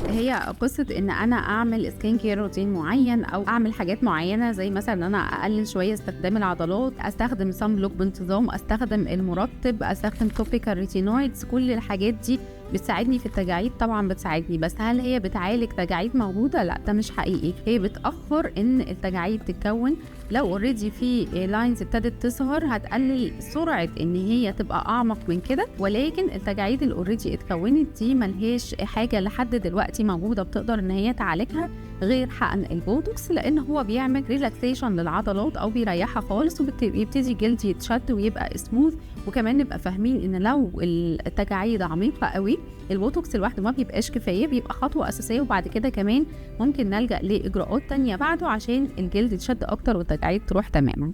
هي قصة إن أنا أعمل skin care روتين معين أو أعمل حاجات معينة، زي مثلا إن أنا أقلل شوية استخدام العضلات، أستخدم صن بلوك بانتظام، أستخدم المرطب، أستخدم توبيكال ريتينويدز. كل الحاجات دي بتساعدني في التجاعيد، طبعا بتساعدني، بس هل هي بتعالج تجاعيد موجودة؟ لا، ده مش حقيقي. هي بتأخر إن التجاعيد تتكون. لو اوريدي في لاينز ابتدت تظهر هتقلل سرعة إن هي تبقى أعمق من كده، ولكن التجاعيد اللي اوريدي اتكونت دي ملهاش حاجة لحد دلوقتي موجودة بتقدر إن هي تعالجها غير حقن البوتوكس، لأن هو بيعمل ريلاكسيشن للعضلات أو بيريحها خالص، وبيبتدي الجلد يتشد ويبقى سموث. وكمان نبقى فاهمين إن لو التجاعيد عميقة قوي البوتوكس لوحده ما بيبقاش كفاية، بيبقى خطوة أساسية، وبعد كده كمان ممكن نلجأ لإجراءات تانية بعده عشان الجلد يتشد أكتر والتجاعيد تروح تماما.